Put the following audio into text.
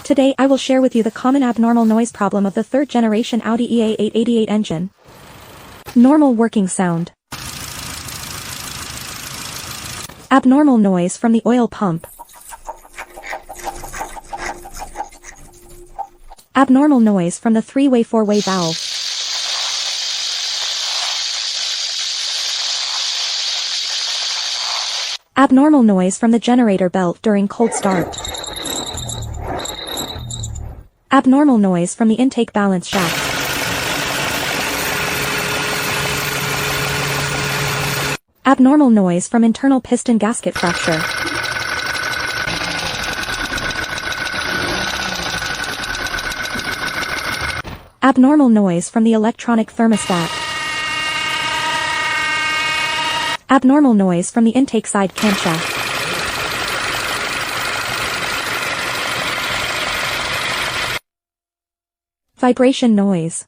Today I will share with you the common abnormal noise problem of the third generation Audi EA888 engine. Normal working sound. Abnormal noise from the oil pump. Abnormal noise from the three-way four-way valve. Abnormal noise from the generator belt during cold start. Abnormal noise from the intake balance shaft. Abnormal noise from internal piston gasket fracture. Abnormal noise from the electronic thermostat. Abnormal noise from the intake side camshaft. Vibration noise.